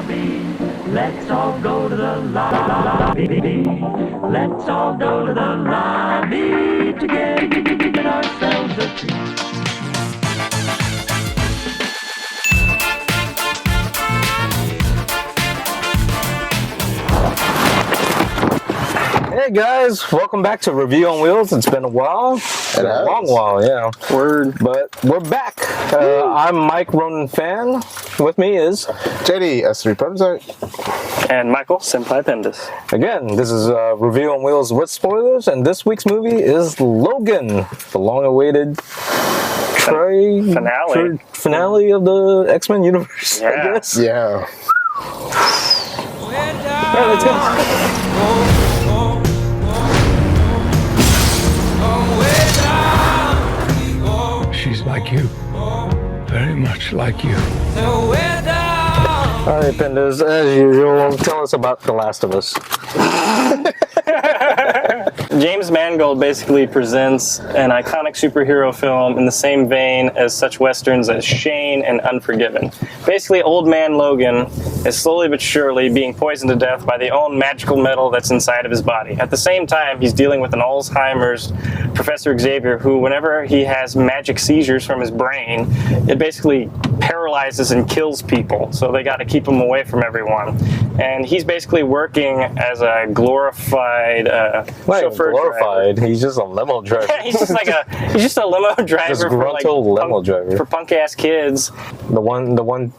lobby. Let's all go to the lobby. Let's all go to the lobby to get ourselves a treat. Hey guys, welcome back to Review on Wheels. It's been a while. It's been a long while, yeah. Word. But we're back. I'm Mike Ronan Fan. With me is JD S3 Prototype. And Michael Senpai Pendus. Again, this is Review on Wheels with spoilers, and this week's movie is Logan, the long-awaited finale of the X-Men universe, I guess. Yeah. Yeah, let's go. She's like you. Very much like you. All right, Penders, as usual, tell us about The Last of Us. James Mangold basically presents an iconic superhero film in the same vein as such westerns as Shane and Unforgiven. Basically, old man Logan is slowly but surely being poisoned to death by the own magical metal that's inside of his body. At the same time, he's dealing with an Alzheimer's Professor Xavier who, whenever he has magic seizures from his brain, it basically paralyzes and kills people. So they got to keep him away from everyone. And he's basically working as a glorified chauffeur glorified. driver. He's just a limo driver. he's just a limo driver Just for like limo driver. for punk ass kids. The one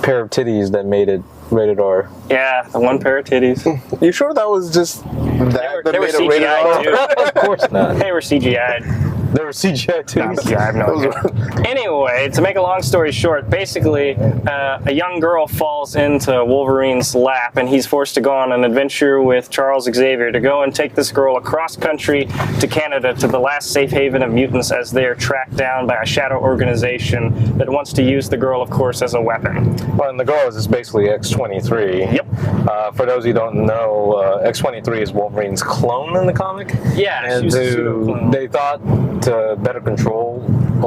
pair of titties that made it rated R. Yeah, the one pair of titties. You sure that was just that They were made it rated R? CGI too. Of course not. They were CGI'd. There were CGI titties. I have no idea. Anyway, to make a long story short, basically, a young girl falls into Wolverine's lap, and he's forced to go on an adventure with Charles Xavier to go and take this girl across country to Canada to the last safe haven of mutants as they are tracked down by a shadow organization that wants to use the girl, of course, as a weapon. Well, and the girl is basically X-23. Yep. For those who don't know, X-23 is Wolverine's clone in the comic. Yeah, And she was a pseudo-clone. they thought to better control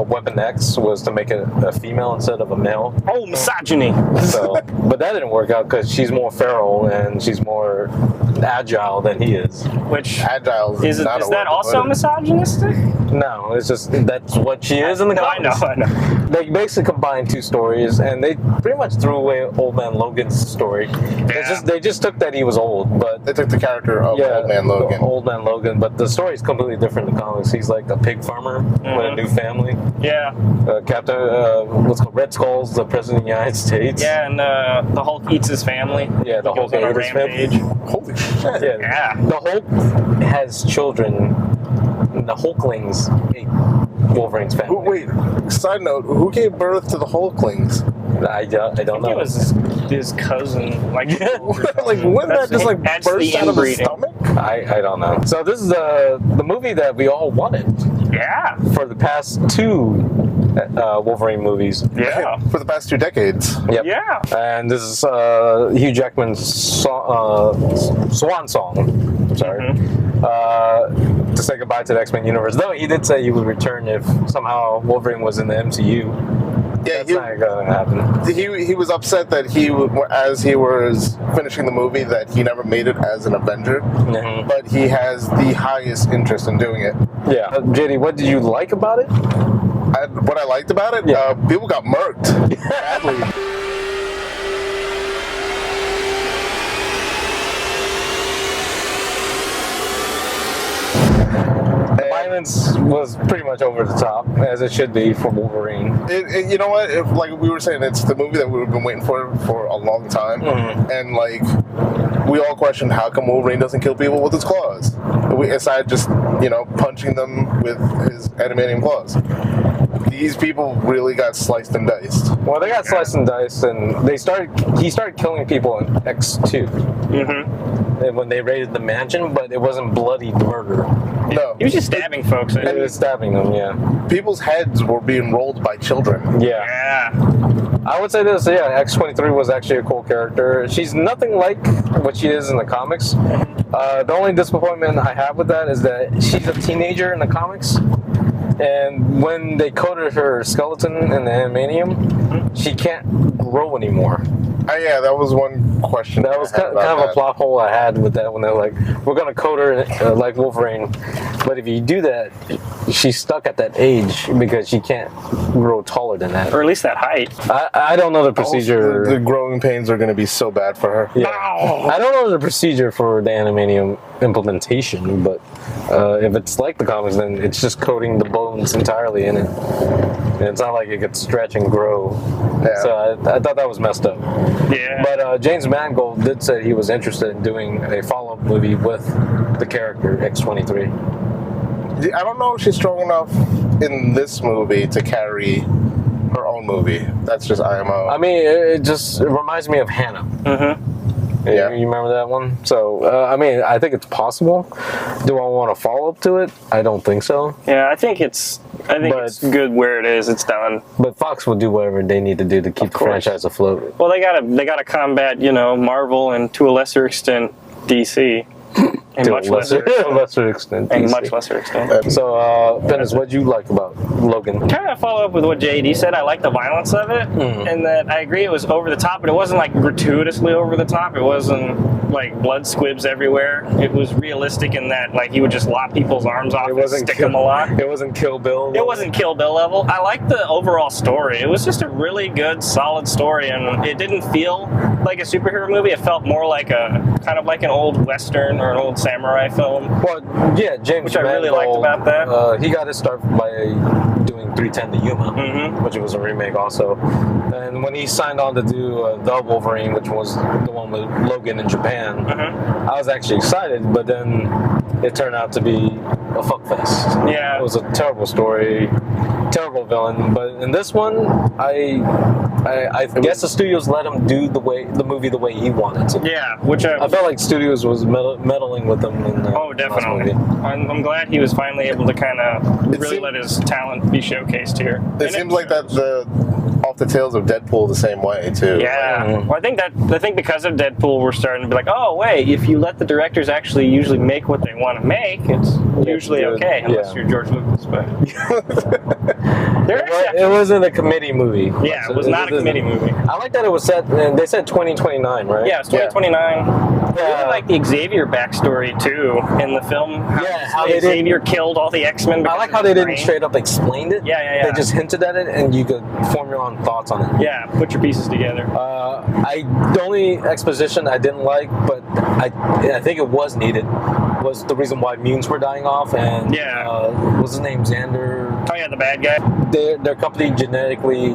Weapon X was to make it a female instead of a male. Oh, misogyny. So, but that didn't work out because she's more feral and she's more agile than he is. Which Agile is not a that word to also put it. misogynistic? No, it's just that's what she is in the No, I comics. know. They basically combined two stories, and they pretty much threw away Old Man Logan's story. They just took that he was old, but They took the character of Old Man Logan. Old Man Logan, but the story is completely different in the comics. He's like a pig farmer with a new family. Yeah. Captain, what's called Red Skull's the president of the United States. Yeah, and the Hulk eats his family. Yeah, the He goes Hulk on a ate his family. rampage. Holy shit. Yeah. The Hulk has children. And the Hulklings ate Wolverine's family. Wait, side note, who gave birth to the Hulklings? I don't I think know. it was his cousin. Like, Like, wouldn't that just like That's burst the out of his inbreeding. stomach? I don't know. So this is the movie that we all wanted Yeah. for the past two Wolverine movies. Yeah. For the past 2 decades. Yep. Yeah. And this is Hugh Jackman's swan song. I'm sorry. To say goodbye to the X-Men universe. Though he did say he would return if somehow Wolverine was in the MCU. Yeah, That's not gonna happen. he was upset that as he was finishing the movie, that he never made it as an Avenger. Mhm. But he has the highest interest in doing it. Yeah. JD, what did you like about it? What I liked about it, Yeah. people got murked badly. Violence was pretty much over the top, as it should be for Wolverine. You know what? Like we were saying, it's the movie that we've been waiting for a long time, and like we all questioned how come Wolverine doesn't kill people with his claws, aside just punching them with his adamantium claws. These people really got sliced and diced. Well, they got sliced and diced, and he started killing people in X2. When they raided the mansion, but it wasn't bloody murder. No, He was just stabbing folks. He was stabbing them, yeah. people's heads were being rolled by children. Yeah. Yeah. I would say this, yeah, X-23 was actually a cool character. She's nothing like what she is in the comics. The only disappointment I have with that is that she's a teenager in the comics. And when they coated her skeleton in the adamantium, she can't grow anymore. Yeah, that was one question. That was I had kind about of a that. plot hole I had with that when they're like, we're gonna code her like Wolverine, but if you do that, she's stuck at that age because she can't grow taller than that. Or at least that height. I don't know the procedure. The growing pains are going to be so bad for her. Yeah. I don't know the procedure for the animanium implementation, but if it's like the comics, then it's just coating the bones entirely in it. And it's not like it could stretch and grow. Yeah. So I thought that was messed up. Yeah. But James Mangold did say he was interested in doing a follow-up movie with the character X-23. I don't know if she's strong enough in this movie to carry her own movie. That's just IMO. I mean, it just reminds me of Hannah. Mm-hmm. Yeah. You remember that one? So, I mean, I think it's possible. Do I want to follow up to it? I don't think so. Yeah, I think it's good where it is. It's done. But Fox will do whatever they need to do to keep the course. franchise afloat. Well, they gotta combat, Marvel and to a lesser extent DC, and To much a lesser extent. and DC. much lesser extent. So, Dennis, what do you like about Logan? Kind of follow up with what JD said. I like the violence of it, and that I agree it was over the top, but it wasn't like gratuitously over the top. It wasn't like blood squibs everywhere. It was realistic in that like he would just lop people's arms off and stick them a lot. It wasn't Kill Bill. It wasn't Kill Bill level. I liked the overall story. It was just a really good, solid story, and it didn't feel like a superhero movie. It felt more like a kind of like an old western or an old samurai film. Well, yeah, James Which I really Mangold, liked about that. He got his start by doing 310 to Yuma, which was a remake also. And when he signed on to do the Wolverine, which was the one with Logan in Japan, I was actually excited, but then it turned out to be a fuckfest. Yeah. It was a terrible story, terrible villain. But in this one, I guess the studios let him do the movie the way he wanted to. Yeah, which I felt like studios was meddling with him in the last definitely. movie. I'm glad he was finally able to kind of really let his talent be showcased here. It seems like that off the tails of Deadpool the same way too. Yeah, well, I think because of Deadpool, we're starting to be like, oh wait, if you let the directors actually usually make what they want to make, it's usually good. okay, unless Yeah. you're George Lucas. But there are It exceptions. wasn't a committee movie. Yeah, it was not a committee movie. I like that it was set, and they said 2029, right? Yeah, it's 2029. I really like the Xavier backstory too in the film. How they Xavier killed all the X-Men. I like how they didn't straight up explain it. Yeah. They just hinted at it, and you could form your own thoughts on it. Yeah, put your pieces together. The only exposition I didn't like, but I think it was needed, was the reason why mutants were dying off, and what's his name, Xander? Oh yeah, the bad guy. Their company genetically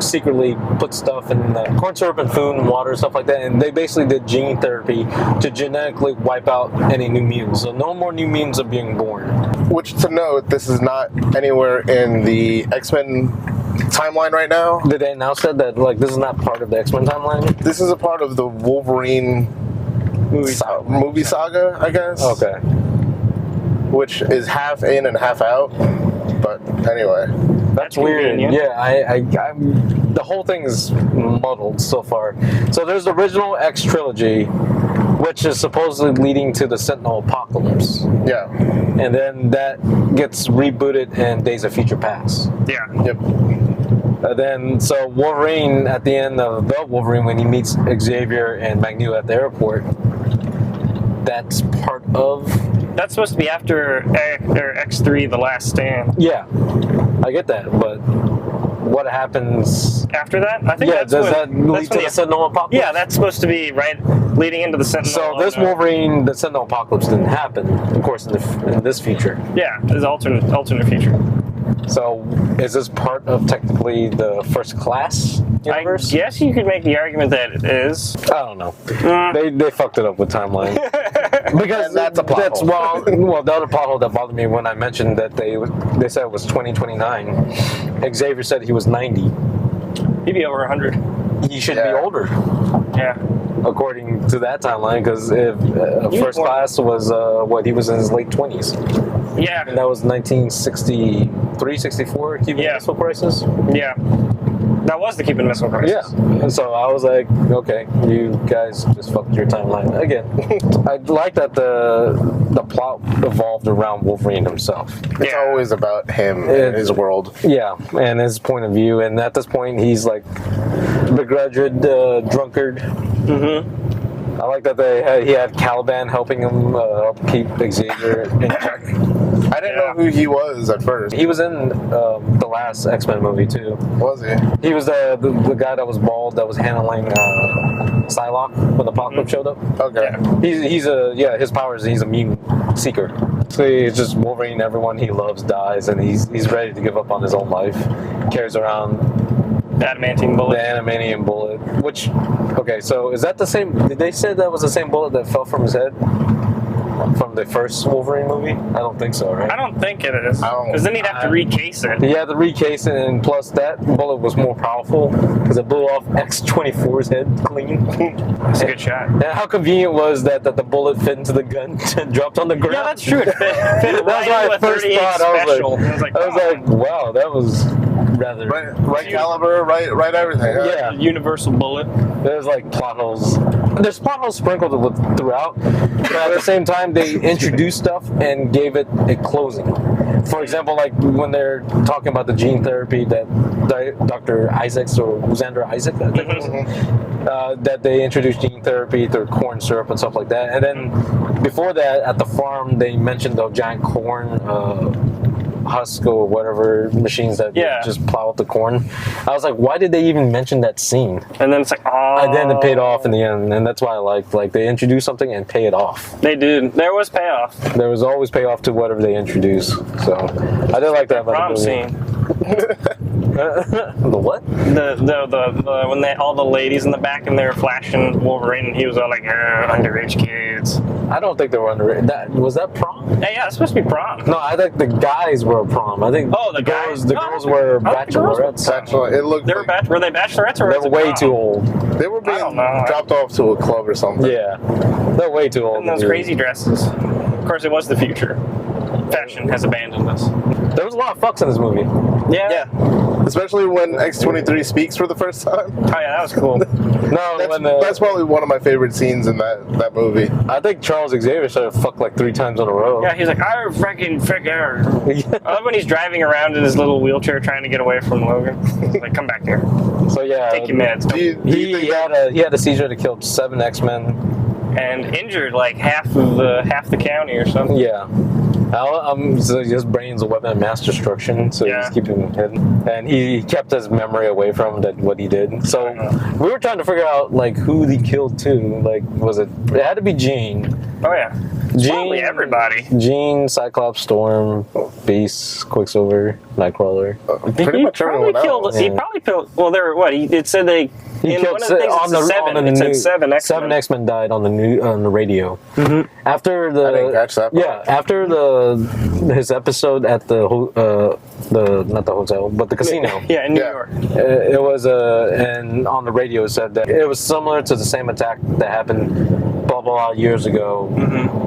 secretly put stuff in corn syrup and food and water and stuff like that, and they basically did gene therapy to genetically wipe out any new mutants. So no more new mutants are being born. Which, to note, this is not anywhere in the X-Men timeline right now. Did they announce that this is not part of the X-Men timeline? This is a part of the Wolverine movie saga, I guess. Okay. Which is half in and half out. But anyway. That's weird. convenient. Yeah, the whole thing is muddled so far. So there's the original X trilogy, which is supposedly leading to the Sentinel Apocalypse. Yeah. And then that gets rebooted in Days of Future Past. Yeah. Yep. So Wolverine, at the end of the Wolverine, when he meets Xavier and Magneto at the airport, that's part of... That's supposed to be after X3, The Last Stand. Yeah, I get that, but what happens... After that? I think that's does when, that lead to the Sentinel Apocalypse? Yeah, that's supposed to be, right, leading into the Sentinel. So this Wolverine, the Sentinel Apocalypse didn't happen, of course, in this future. Yeah, it's alternate future. So is this part of technically the First Class universe? I guess you could make the argument that it is. I don't know. They fucked it up with timeline. Because And that's a plot hole. well, the other plot hole that bothered me when I mentioned that they said it was 2029. Xavier said he was 90. He'd be over 100. He should be Yeah. older, Yeah. according to that timeline. Because if First more- Class was he was in his late 20s, Yeah. and that was 1963, 64 Cuban Yeah. Missile Crisis. Yeah. That was the Cuban Missile Crisis. Yeah. And so I was like, okay, you guys just fucked your timeline again. I like that the plot evolved around Wolverine himself. It's Yeah. always about him and his world. Yeah, and his point of view. And at this point, he's like begrudged drunkard. Mm-hmm. I like that he had Caliban helping him help keep Xavier in check. I didn't know who he was at first. He was in the last X-Men movie too. Was he? He was the guy that was bald that was handling Psylocke when the Apocalypse showed up. Okay. His power is he's a mutant seeker. So it's just Wolverine. Everyone he loves dies, and he's ready to give up on his own life. Carries around Adamantium bullet. the adamantium bullet. Which, okay, so is that the same? Did they say that was the same bullet that fell from his head from the first Wolverine movie? I don't think so, right? I don't think it is. I don't- Because then he'd have to recase it. He had to recase it, and plus that bullet was more powerful because it blew off X-24's head clean. It's a good shot. And how convenient was that the bullet fit into the gun and dropped on the ground? Yeah, that's true. It fit That was right my into a first 38 thought. special. I was like, wow, that was rather... Right caliber, right everything. Huh? Yeah. Universal bullet. There's like plot holes. There's plot holes sprinkled throughout, but at the same time, they introduced stuff and gave it a closing. For example, like when they're talking about the gene therapy that Dr. Isaacs or Xander Isaac, I think, it was, that they introduced gene therapy through corn syrup and stuff like that. And then before that, at the farm, they mentioned the giant corn husk or whatever machines that just plow up the corn. I was like, why did they even mention that scene? And then it's like, oh. And then it paid off in the end, and that's why I like they introduce something and pay it off. They did. There was payoff. There was always payoff to whatever they introduce. So I did like that about Prom the movie. scene. The what? The when all the ladies in the back and they were flashing Wolverine, and he was all like, underage kids. I don't think they were underrated. Was that prom? Hey, yeah, it's supposed to be prom. No, I think the guys were prom. I think Oh, the guys? the No, girls were I think the girls were bachelorettes. Actually, it looked. They were were they bachelorettes or They was were it way prom? too old. They were being don't know. dropped off to a club or something. Yeah, they're way too old. And those crazy dresses. Of course, it was the future. Fashion has abandoned us. There was a lot of fucks in this movie. Yeah. Especially when X-23 speaks for the first time. Oh yeah, that was cool. No, That's probably one of my favorite scenes in that movie. I think Charles Xavier started to fuck like 3 times in a row. Yeah, he's like, I freaking figure. I love when he's driving around in his little wheelchair trying to get away from Logan. He's like, come back here. So yeah, Take your meds. Do you think he had a seizure that killed 7 X-Men. And injured like half the county or something. Yeah. So his brain's a weapon of mass destruction, so Yeah. he's keeping him hidden. And he kept his memory away from what he did. So we were trying to figure out like who he killed too. Like, it had to be Jean. Oh yeah. Probably everybody. Jean, Cyclops, Storm, Beast, Quicksilver, Nightcrawler. pretty much everyone else? He probably killed. Well, it said they. He in killed one of the things it said seven. It said 7 X-Men. 7 X-Men died on the radio. Mm-hmm. After the I didn't catch that part. Yeah, after his episode at the not the hotel, but the casino. Yeah, in New Yeah. York. It was and on the radio it said that it was similar to the same attack that happened blah blah years ago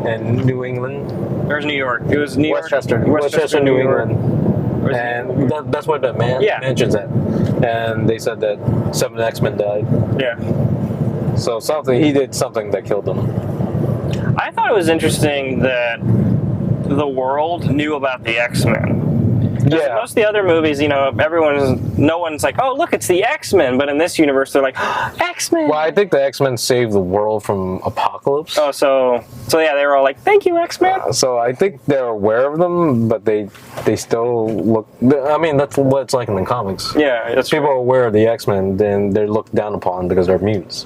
in New England, There's New York. It was New Westchester, York. New York. England, Where's and that's where the mansion's at. And they said that 7 X-Men died. Yeah. So he did something that killed them. I thought it was interesting that the world knew about the X-Men. Yeah. Most of the other movies, no one's like, oh, look, it's the X-Men. But in this universe, they're like, X-Men. Well, I think the X-Men saved the world from Apocalypse. Oh, so yeah, they were all like, thank you, X-Men. So I think they're aware of them, but they still look. I mean, that's what it's like in the comics. Yeah, that's People are aware of the X-Men, then they're looked down upon because they're mutants.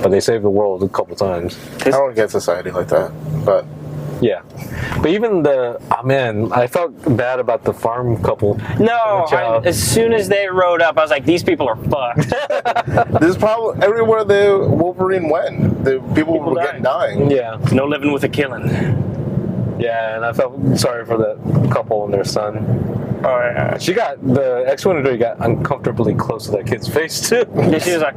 But they saved the world a couple times. I don't get society like that, but Yeah. But even I felt bad about the farm couple. No, as soon as they rode up, I was like, these people are fucked. there's probably everywhere the Wolverine went, the people were died. Yeah. dying. There's no living with a killing. Yeah, and I felt sorry for that couple and their son. Oh, yeah. The X-23 got uncomfortably close to that kid's face too. Yeah, she was like,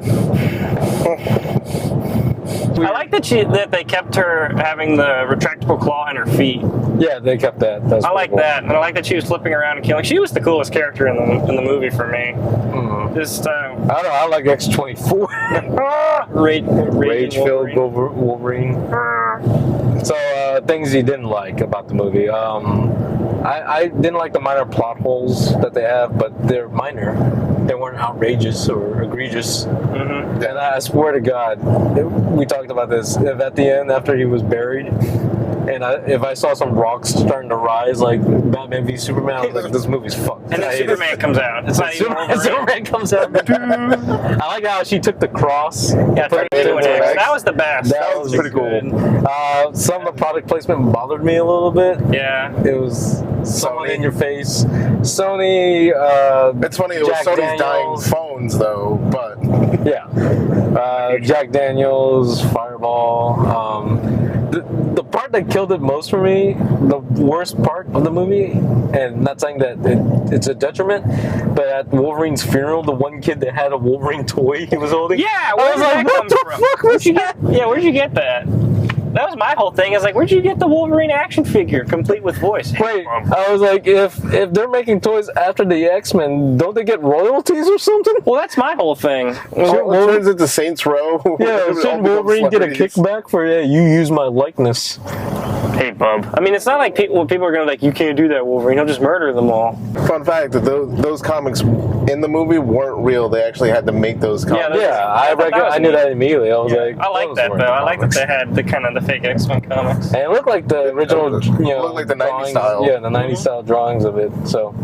I like that they kept her having the retractable claw in her feet. Yeah, they kept that. That's I like cool. that, and I like that she was flipping around and killing. She was the coolest character in the movie for me. Just I don't know. I like X-24. Rage-filled Wolverine. So things you didn't like about the movie. I didn't like the minor plot holes that they have, but they're minor. They weren't outrageous or egregious. And I swear to God, we talked about this. If at the end, after he was buried, and if I saw some rocks starting to rise, like Batman v Superman, I was like, this movie's fucked. and then Superman comes out. It's not even Wolverine. Superman comes out. I like how she took the cross. Yeah, put it turned into an into X. X. That was the best. That was pretty cool. good. Some of the product placement bothered me a little bit. Yeah. It was someone Sony. in your face. Sony. It's funny, it was Jack Sony's Daniels. dying phones, though, but... Yeah. Jack Daniels, Fireball. The part that killed it most for me, the worst part of the movie, and not saying that it's a detriment, but at Wolverine's funeral, the one kid that had a Wolverine toy he was holding. Yeah, where did that come from? Where'd you get that? That was my whole thing. Is like, where'd you get the Wolverine action figure, complete with voice? Wait, I was like, if they're making toys after the X-Men, don't they get royalties or something? Well, that's my whole thing. It turns into Saints Row. Yeah, shouldn't Wolverine get a kickback for you use my likeness? Hey, bub. I mean, it's not like people are going to like, you can't do that, Wolverine. He'll just murder them all. Fun fact, that those comics in the movie weren't real. They actually had to make those comics. Yeah, I knew that immediately. I was like, I like that, though. I like that they had the kind of the fake X-Men comics. And it looked like the original, looked like the 90s drawings, style. Yeah, the 90s style drawings of it. So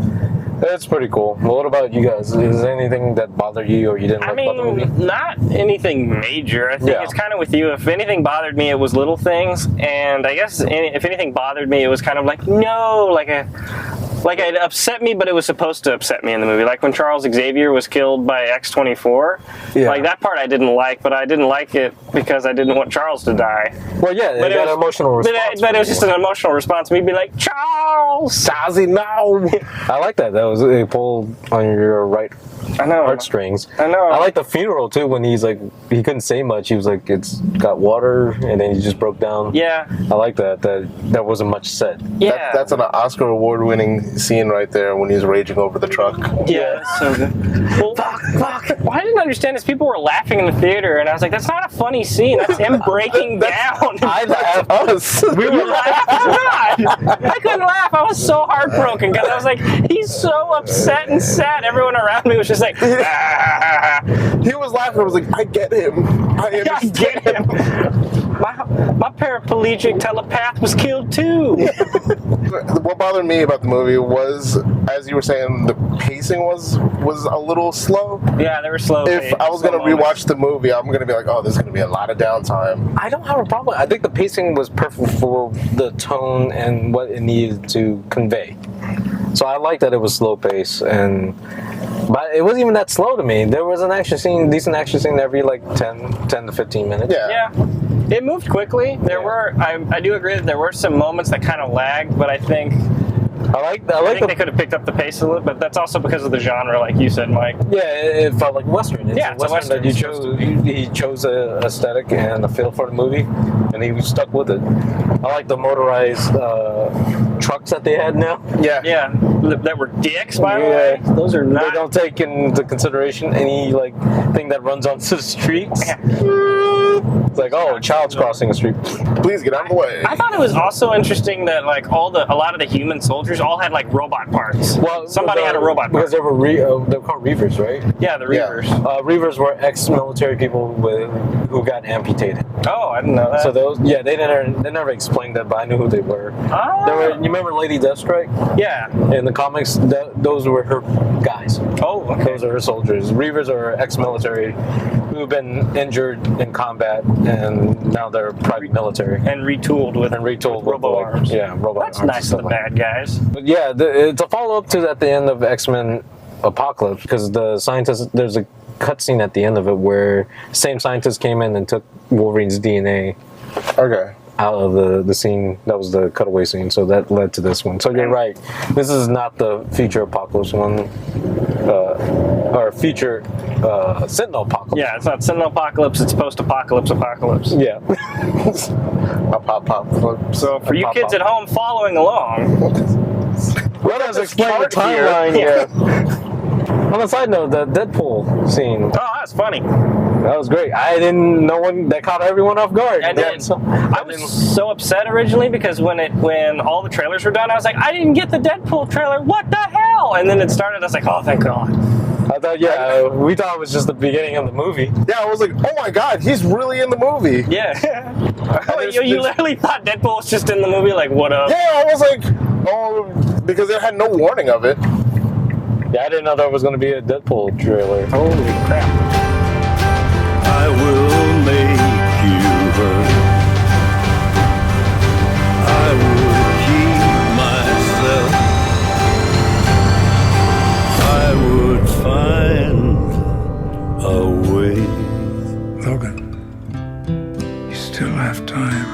it's pretty cool. Well, what about you guys? Is there anything that bothered you or you didn't like about the movie? Not anything major. I think it's kind of with you. If anything bothered me, it was little things. And I guess if anything bothered me, it was kind of like, like it upset me, but it was supposed to upset me in the movie. Like when Charles Xavier was killed by X-24. Yeah. Like that part I didn't like, but I didn't like it because I didn't want Charles to die. Well, yeah, But it got an emotional response. But it was just an emotional response. We'd be like, Charles! Stasi, no! I like that. That was a pull on your right I know. heartstrings. I know. I like the funeral too when he's like, he couldn't say much. He was like, it's got water, and then he just broke down. Yeah. I like that. That wasn't much said. Yeah. That's an Oscar award-winning scene right there when he's raging over the truck. Yeah, that's so good. Well, fuck. What I didn't understand is people were laughing in the theater, and I was like, that's not a funny scene. That's him breaking down. I laughed. We were laughing. I couldn't laugh. I was so heartbroken because I was like, he's so upset and sad. Everyone around me was just like, ah. He was laughing. I was like, I get him. I I get him. My paraplegic telepath was killed too. What bothered me about the movie was, as you were saying, the pacing was a little slow. Yeah, they were slow. If I was going to rewatch the movie, I'm going to be like, oh, there's going to be a lot of downtime. I don't have a problem. I think the pacing was perfect for the tone and what it needed to convey. So I like that it was slow pace, but it wasn't even that slow to me. There was an action scene, decent action scene every like 10 to 15 minutes. Yeah. It moved quickly. I do agree that there were some moments that kind of lagged, but I think I think they could have picked up the pace a little, but that's also because of the genre, like you said, Mike. Yeah, it felt like Western. It's Yeah, a Western that you chose. He chose a aesthetic and a feel for the movie, and he stuck with it. I like the motorized trucks that they had now. Yeah, that were dicks, by the way. Those are not. They don't take into consideration any like thing that runs onto the streets. It's like, oh, a child's crossing a street. Please get out of the way. I thought it was also interesting that like a lot of the human soldiers all had like robot parts. Well, somebody had a robot part. because they were called Reavers, right? Yeah, the Reavers. Reavers were ex-military people who got amputated. Oh, I didn't know that. So they never explained that, but I knew who they were. Oh. You remember Lady Deathstrike? Yeah. In the comics, those were her guys. Oh, okay. Those are her soldiers. Reavers are ex-military who've been injured in combat, and now they're private military. And retooled with robo arms. Robot That's arms. nice of the bad guys. But yeah, it's a follow-up to at the end of X-Men Apocalypse, because the scientists, there's a cutscene at the end of it where same scientists came in and took Wolverine's DNA out of the scene. That was the cutaway scene, so that led to this one. So you're right, this is not the future Apocalypse one, or future Sentinel Apocalypse. Yeah, it's not Sentinel Apocalypse, it's post-apocalypse apocalypse. Yeah. Pop. So for you kids at home following along, Let us explain the chart here. timeline here. On a side note, the Deadpool scene, oh, that's funny. that was great. I didn't know that caught everyone off guard. I did. I was so upset originally because when all the trailers were done, I was like, I didn't get the Deadpool trailer. What the hell? And then it started. I was like, oh, thank God. I thought, we thought it was just the beginning of the movie. Yeah, I was like, oh my god, he's really in the movie. Yeah. you literally thought Deadpool was just in the movie. Like, what up? Yeah, I was like, oh, because it had no warning of it. Yeah, I didn't know there was going to be a Deadpool trailer. Holy crap. I will make you hurt. I will keep myself. I would find a way. Logan, you still have time.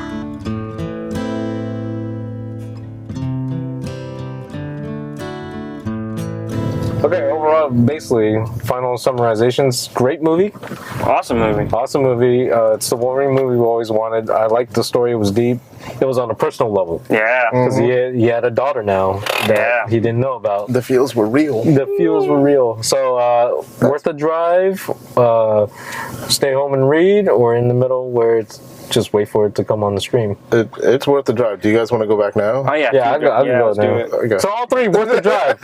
Okay, overall, basically, final summarizations. Great movie. Awesome movie. Awesome movie. It's the Wolverine movie we always wanted. I liked the story. It was deep. It was on a personal level. Yeah. Because he had a daughter now that he didn't know about. The feels were real. The feels were real. So, worth a drive, stay home and read, or in the middle where it's just wait for it to come on the stream. It's worth the drive. Do you guys want to go back now? Oh, yeah. Yeah, I'll go let's now. do it. Okay. So all three worth the drive.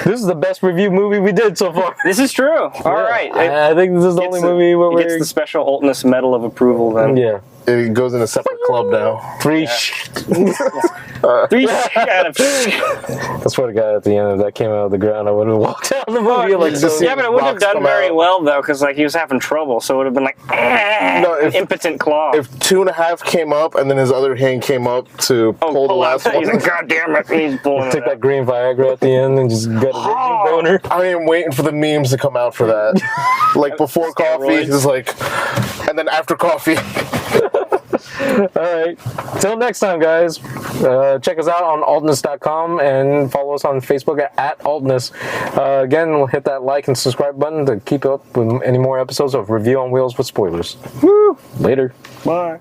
This is the best review movie we did so far. This is true. All right. I think this is the only movie where it gets the special Ultness Medal of Approval then. Yeah. It goes in a separate club now. Three. 3 out of I swear to God, at the end, if that came out of the ground, I would have walked out of the movie like just so. Yeah, but it wouldn't have Rocks done come very out. well though, because like he was having trouble, so it would have been like if- impotent claw. If 2.5 came up and then his other hand came up to pull the last out. one. He's like, God damn it, he's pulling Took it that out. green Viagra at the end and just got a boner. I am waiting for the memes to come out for that. Like before coffee, Steroids. it's like, and then after coffee. All right. Till next time, guys. Check us out on altness.com and follow us on Facebook at Altness. Again, we'll hit that like and subscribe button to keep up with any more episodes of Review on Wheels with spoilers. Woo! Later. Bye.